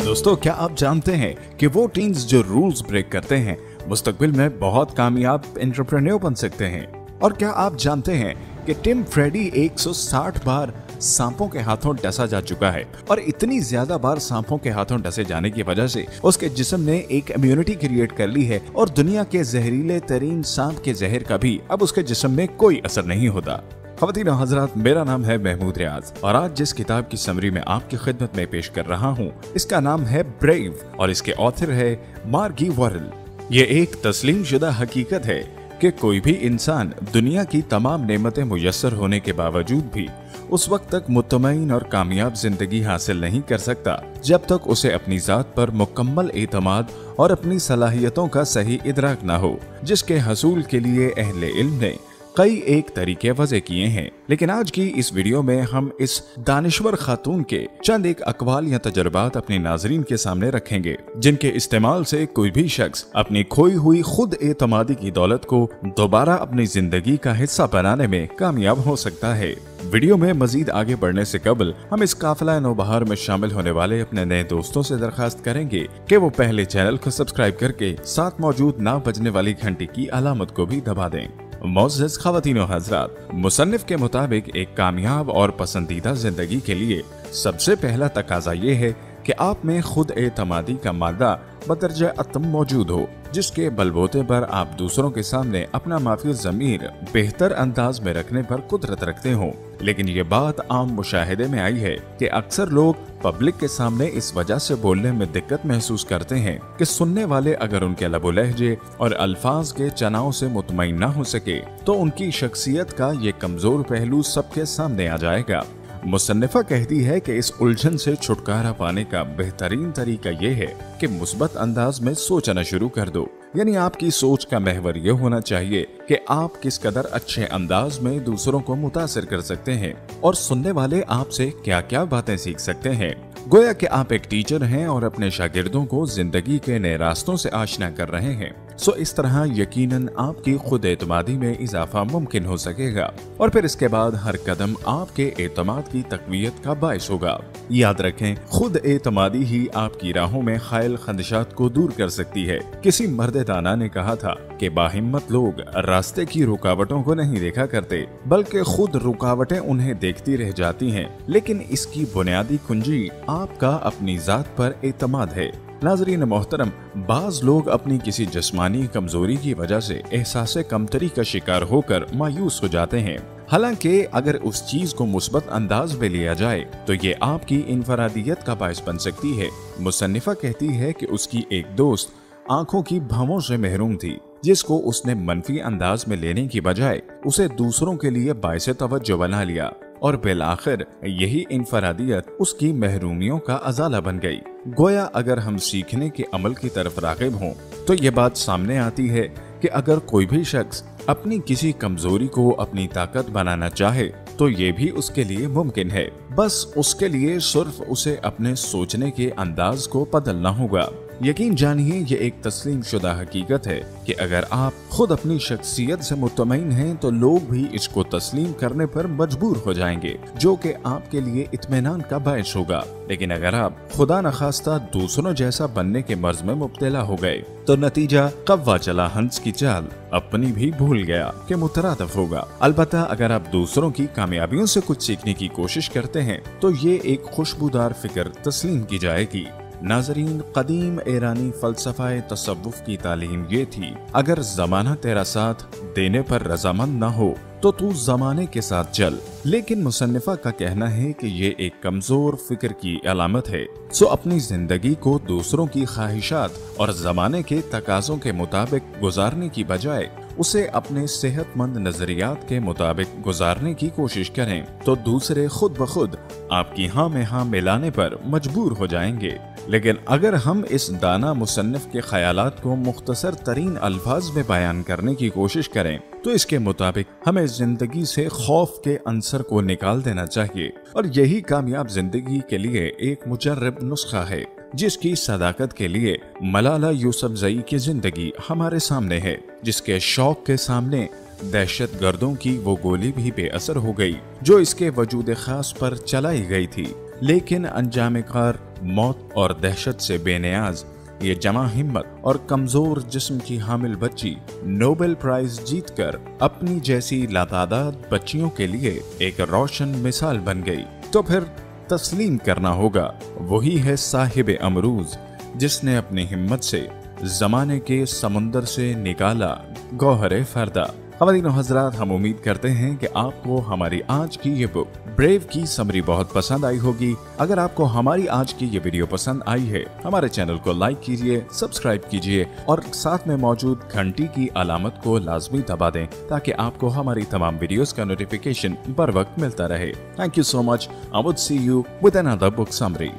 दोस्तों, क्या आप जानते हैं कि वो टीन्स जो रूल्स ब्रेक करते हैं मुस्तकबिल में बहुत कामयाब एंटरप्रेन्योर बन सकते हैं? और क्या आप जानते हैं कि टिम फ्रेडी 160 बार सांपों के हाथों डसा जा चुका है और इतनी ज्यादा बार सांपों के हाथों डसे जाने की वजह से उसके जिस्म ने एक इम्यूनिटी क्रिएट कर ली है और दुनिया के जहरीले तरीन सांप के जहर का भी अब उसके जिस्म में कोई असर नहीं होता। ख़वातीन और हज़रात, मेरा नाम है महमूद रियाज और आज जिस किताब की समरी मैं आपकी खिदमत में पेश कर रहा हूँ इसका नाम है ब्रेव और इसके ऑथर है मार्गी वर्ल। ये एक तस्लीम शुदा हकीकत है कि कोई भी इंसान दुनिया की तमाम नेमतें मुयस्सर होने के बावजूद भी उस वक्त तक मुतमईन और कामयाब जिंदगी हासिल नहीं कर सकता जब तक उसे अपनी जात पर मुकम्मल एतमाद और अपनी सलाहियतों का सही इदराक न हो, जिसके हसूल के लिए अहले इल्म ने कई एक तरीके वज़े किए हैं। लेकिन आज की इस वीडियो में हम इस दानिश्वर खातून के चंद एक अकवाल या तजुर्बात अपने नाजरीन के सामने रखेंगे, जिनके इस्तेमाल से कोई भी शख्स अपनी खोई हुई खुद एतमादी की दौलत को दोबारा अपनी जिंदगी का हिस्सा बनाने में कामयाब हो सकता है। वीडियो में मजीद आगे बढ़ने से कबल हम इस काफिला नौबहार में शामिल होने वाले अपने नए दोस्तों से दरखास्त करेंगे कि वो पहले चैनल को सब्सक्राइब करके साथ मौजूद ना बजने वाली घंटी की अलामत को भी दबा दें। मोअज़्ज़िज़ ख़वातीन और हज़रात, मुसन्निफ के मुताबिक एक कामयाब और पसंदीदा जिंदगी के लिए सबसे पहला तकाजा ये है कि आप में खुद एतमादी का मादा बदरजा अतम मौजूद हो, जिसके बलबूते पर आप दूसरों के सामने अपना माफी ज़मीर बेहतर अंदाज में रखने पर कुदरत रखते हो। लेकिन ये बात आम मुशाहिदे में आई है कि अक्सर लोग पब्लिक के सामने इस वजह से बोलने में दिक्कत महसूस करते हैं कि सुनने वाले अगर उनके लबो लहजे और अल्फाज के चनाव से मुतमईन न हो सके तो उनकी शख्सियत का ये कमजोर पहलू सबके सामने आ जाएगा। मुसन्निफा कहती है कि इस उलझन से छुटकारा पाने का बेहतरीन तरीका ये है कि मुस्बत अंदाज में सोचना शुरू कर दो। यानी आपकी सोच का महवर ये होना चाहिए कि आप किस कदर अच्छे अंदाज में दूसरों को मुतासिर कर सकते हैं और सुनने वाले आपसे क्या क्या बातें सीख सकते हैं। गोया कि आप एक टीचर हैं और अपने शागिर्दों को जिंदगी के नए रास्तों से आशना कर रहे हैं। सो इस तरह यकीनन आपकी खुद एतमादी में इजाफा मुमकिन हो सकेगा और फिर इसके बाद हर कदम आपके एतमाद की तकवीयत का बायस होगा। याद रखें, खुद एतमादी ही आपकी राहों में खायल खदशात को दूर कर सकती है। किसी मर्द दाना ने कहा था कि बाहिम्मत लोग रास्ते की रुकावटों को नहीं देखा करते बल्कि खुद रुकावटें उन्हें देखती रह जाती हैं। लेकिन इसकी बुनियादी कुंजी आपका अपनी जात पर एतमाद है। नाज़रीन मोहतरम, बाज लोग अपनी किसी जिस्मानी कमजोरी की वजह से एहसास कमतरी का शिकार होकर मायूस हो जाते हैं। हालांकि अगर उस चीज को मुस्बत अंदाज में लिया जाए तो ये आपकी इनफरादियत का बायस बन सकती है। मुसन्निफा कहती है कि उसकी एक दोस्त आंखों की भवों से महरूम थी, जिसको उसने मनफी अंदाज में लेने की बजाय उसे दूसरों के लिए बायसे तवज्जो बना लिया और बिलाखिर यही इनफरादियत उसकी महरूमियों का अजाला बन गई। गोया अगर हम सीखने के अमल की तरफ राग़िब हों तो ये बात सामने आती है कि अगर कोई भी शख्स अपनी किसी कमजोरी को अपनी ताकत बनाना चाहे तो ये भी उसके लिए मुमकिन है। बस उसके लिए सिर्फ उसे अपने सोचने के अंदाज को बदलना होगा। यकीन जानिए, ये एक तस्लीम शुदा हकीकत है कि अगर आप खुद अपनी शख्सियत से मुतमईन हैं तो लोग भी इसको तस्लीम करने पर मजबूर हो जाएंगे, जो कि आपके लिए इत्मीनान का बायस होगा। लेकिन अगर आप खुदा नखास्ता दूसरों जैसा बनने के मर्ज में मुब्तला हो गए तो नतीजा कव्वा चला हंस की चाल अपनी भी भूल गया कि मुतरादफ होगा। अलबत्ता अगर आप दूसरों की कामयाबियों से कुछ सीखने की कोशिश करते हैं तो ये एक खुशबूदार फिक्र तस्लीम की जाएगी। नाजरीन, कदीम ईरानी फलसफाए तसव्वुफ की तालीम ये थी, अगर जमाना तेरा साथ देने पर रजामंद न हो तो तू जमाने के साथ चल। लेकिन मुसन्निफा का कहना है कि ये एक कमजोर फिक्र की अलामत है। सो अपनी जिंदगी को दूसरों की ख्वाहिशात और जमाने के तकाजों के मुताबिक गुजारने की बजाय उसे अपने सेहतमंद नजरियात के मुताबिक गुजारने की कोशिश करें तो दूसरे खुद ब खुद आपकी हाँ में हाँ मिलाने पर मजबूर हो जाएंगे। लेकिन अगर हम इस दाना मुसन्निफ के ख्यालात को मुख्तसर तरीन अल्फाज में बयान करने की कोशिश करें तो इसके मुताबिक हमें जिंदगी से खौफ के अंसर को निकाल देना चाहिए और यही कामयाब जिंदगी के लिए एक मुजर्रब नुस्खा है, जिसकी सदाकत के लिए मलाला यूसुफजई की जिंदगी हमारे सामने है, जिसके शौक के सामने दहशत गर्दों की वो गोली भी बेअसर हो गई जो इसके वजूद खास पर चलाई गई थी। लेकिन अंजाम कार मौत और दहशत से बेनियाज ये जमा हिम्मत और कमजोर जिस्म की हामिल बच्ची नोबेल प्राइज जीतकर अपनी जैसी लातादाद बच्चियों के लिए एक रोशन मिसाल बन गई। तो फिर तस्लीम करना होगा, वही है साहिब अमरूज जिसने अपनी हिम्मत से जमाने के समुंदर से निकाला गौहरे फरदा। ख़वातीन हज़रात, हम उम्मीद करते हैं कि आपको हमारी आज की ये बुक ब्रेव की समरी बहुत पसंद आई होगी। अगर आपको हमारी आज की ये वीडियो पसंद आई है, हमारे चैनल को लाइक कीजिए, सब्सक्राइब कीजिए और साथ में मौजूद घंटी की अलामत को लाजमी दबा दें ताकि आपको हमारी तमाम वीडियोस का नोटिफिकेशन बर वक्त मिलता रहे। Thank you so much. I would see you with another book summary.